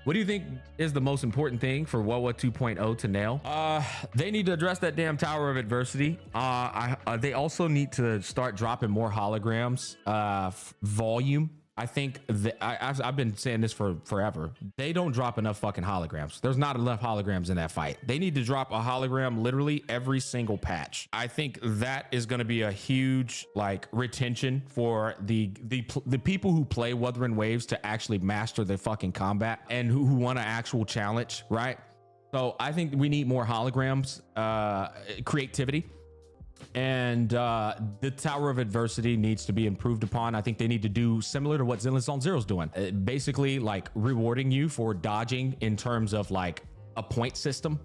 What do you think is the most important thing for WuWa 2.0 to nail? They need to address that damn Tower of Adversity. They also need to start dropping more holograms, volume. I think that I've been saying this for forever. They don't drop enough fucking holograms. There's not enough holograms in that fight. They need to drop a hologram literally every single patch. I think that is going to be a huge like retention for the people who play Wuthering Waves to actually master the fucking combat and who want an actual challenge, right? So I think we need more holograms, creativity. And the Tower of Adversity needs to be improved upon. I think they need to do similar to what Zenless Zone Zero's doing. Basically like rewarding you for dodging in terms of like a point system,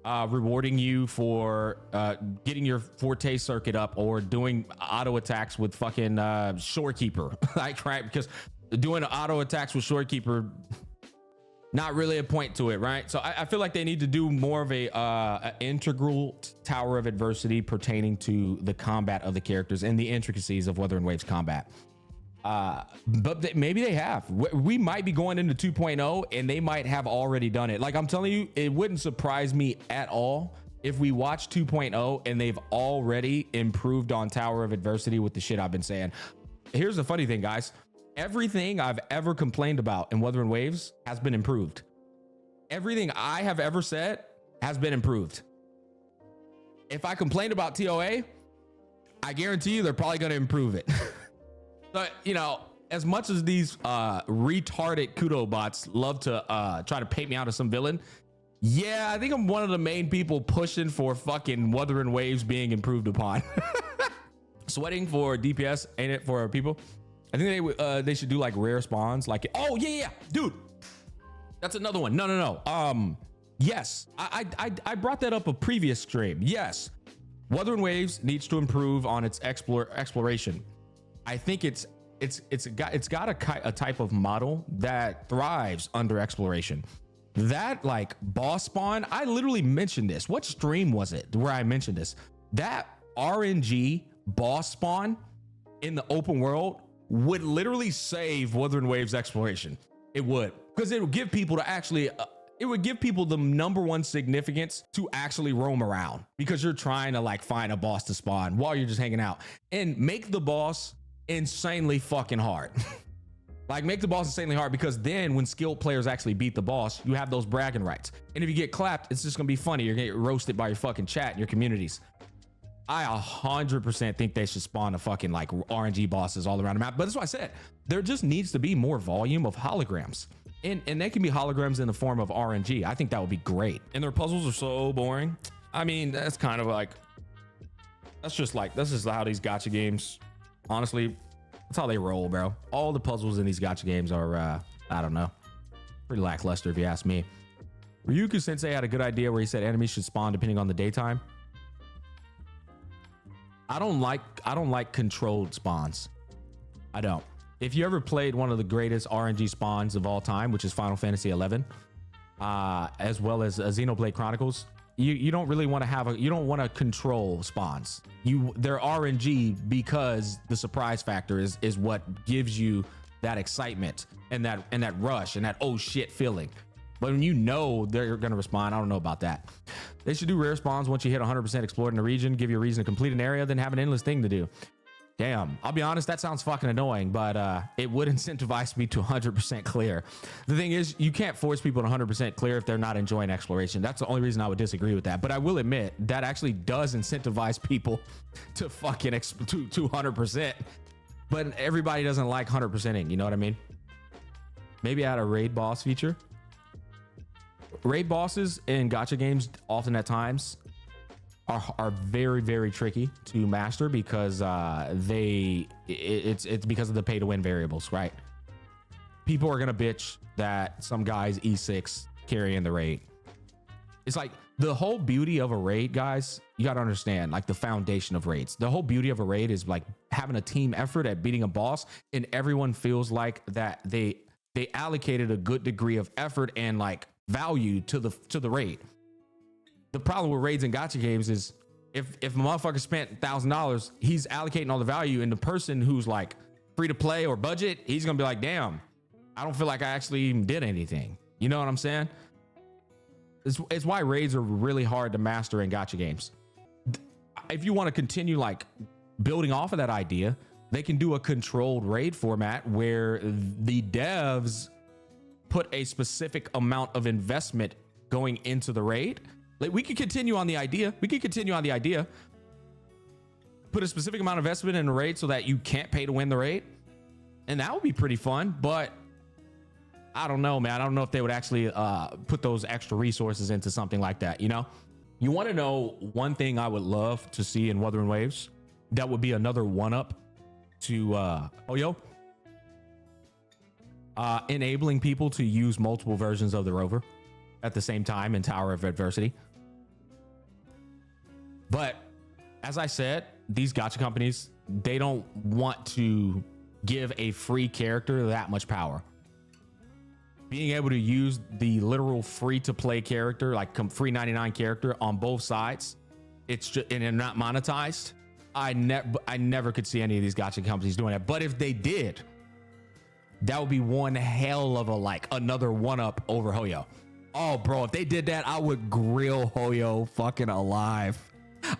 rewarding you for getting your Forte circuit up or doing auto attacks with fucking Shorekeeper. Like, right? Because doing auto attacks with Shorekeeper, not really a point to it, right? So I feel like they need to do more of a integral Tower of Adversity pertaining to the combat of the characters and the intricacies of Wuthering Waves combat. But maybe they have. We might be going into 2.0 and they might have already done it. Like I'm telling you, it wouldn't surprise me at all if we watch 2.0 and they've already improved on Tower of Adversity with the shit I've been saying. Here's the funny thing, guys. Everything I've ever complained about in Wuthering Waves has been improved. Everything I have ever said has been improved. If I complained about TOA, I guarantee you they're probably going to improve it. But, you know, as much as these retarded Kudo bots love to try to paint me out as some villain, yeah, I think I'm one of the main people pushing for fucking Wuthering Waves being improved upon. Sweating for DPS, ain't it, for people? I think they should do like rare spawns, like oh yeah, dude, that's another one. No. Yes, I brought that up a previous stream. Yes, Wuthering Waves needs to improve on its exploration. I think it's got a type of model that thrives under exploration. That like boss spawn, I literally mentioned this. What stream was it where I mentioned this? That RNG boss spawn in the open world would literally save Wuthering Waves exploration. It would, because it would give people to actually it would give people the #1 significance to actually roam around, because you're trying to like find a boss to spawn while you're just hanging out, and make the boss insanely fucking hard. Like make the boss insanely hard, because then when skilled players actually beat the boss, you have those bragging rights. And if you get clapped, it's just gonna be funny. You're gonna get roasted by your fucking chat and your communities. I 100% think they should spawn a fucking like RNG bosses all around the map. But that's what I said. There just needs to be more volume of holograms. And they can be holograms in the form of RNG. I think that would be great. And their puzzles are so boring. I mean, that's kind of like, that's just how these gacha games, honestly, that's how they roll, bro. All the puzzles in these gacha games are, I don't know, pretty lackluster if you ask me. Ryuku Sensei had a good idea where he said enemies should spawn depending on the daytime. I don't like controlled spawns. I don't. If you ever played one of the greatest RNG spawns of all time, which is Final Fantasy 11, as well as Xenoblade Chronicles, you don't really want to have you don't want to control spawns. They're RNG because the surprise factor is what gives you that excitement and that rush and that oh shit feeling. But when you know they're going to respawn, I don't know about that. They should do rare spawns once you hit 100% explored in the region, give you a reason to complete an area, then have an endless thing to do. Damn, I'll be honest, that sounds fucking annoying, but it would incentivize me to 100% clear. The thing is, you can't force people to 100% clear if they're not enjoying exploration. That's the only reason I would disagree with that. But I will admit, that actually does incentivize people to fucking to 100%. But everybody doesn't like 100%ing, you know what I mean? Maybe add a raid boss feature. Raid bosses in gacha games often at times are very, very tricky to master, because it's because of the pay to win variables, right? People are gonna bitch that some guy's E6 carrying the raid. It's like the whole beauty of a raid, guys, you gotta understand, like the foundation of raids. The whole beauty of a raid is like having a team effort at beating a boss, and everyone feels like that they allocated a good degree of effort and like value to the raid. The problem with raids and gacha games is if a motherfucker spent $1,000, he's allocating all the value, and the person who's like free to play or budget, he's gonna be like, damn, I don't feel like I actually even did anything. You know what I'm saying? It's why raids are really hard to master in gacha games. If you want to continue like building off of that idea, they can do a controlled raid format where the devs put a specific amount of investment going into the raid. Like we could continue on the idea. Put a specific amount of investment in the raid so that you can't pay to win the raid. And that would be pretty fun, but I don't know, man. I don't know if they would actually put those extra resources into something like that, you know? You want to know one thing I would love to see in Wuthering Waves? That would be another one-up to Hoyo. Enabling people to use multiple versions of the Rover at the same time in Tower of Adversity. But as I said, these gacha companies, they don't want to give a free character that much power. Being able to use the literal free to play character, like free 99 character on both sides, it's just, and they're not monetized. I never could see any of these gacha companies doing that. But if they did, that would be one hell of a, like, another one up over Hoyo. Oh, bro, if they did that, I would grill Hoyo fucking alive.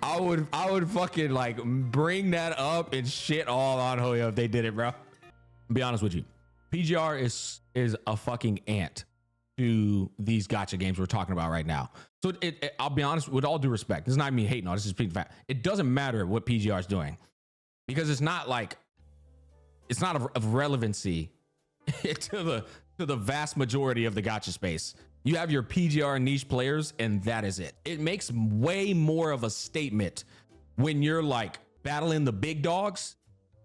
I would fucking like bring that up and shit all on Hoyo if they did it, bro. I'll be honest with you. PGR is a fucking ant to these gacha games we're talking about right now. So I'll be honest, with all due respect, this is not me hating on, this is being fact. It doesn't matter what PGR is doing because it's not of relevancy to the vast majority of the gacha space. You have your PGR niche players and that is it. It makes way more of a statement when you're like battling the big dogs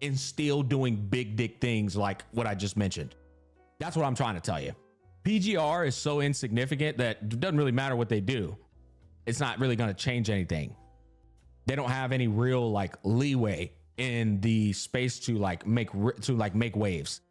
and still doing big dick things like what I just mentioned. That's what I'm trying to tell you. PGR is so insignificant that it doesn't really matter what they do. It's not really going to change anything. They don't have any real like leeway in the space to make waves.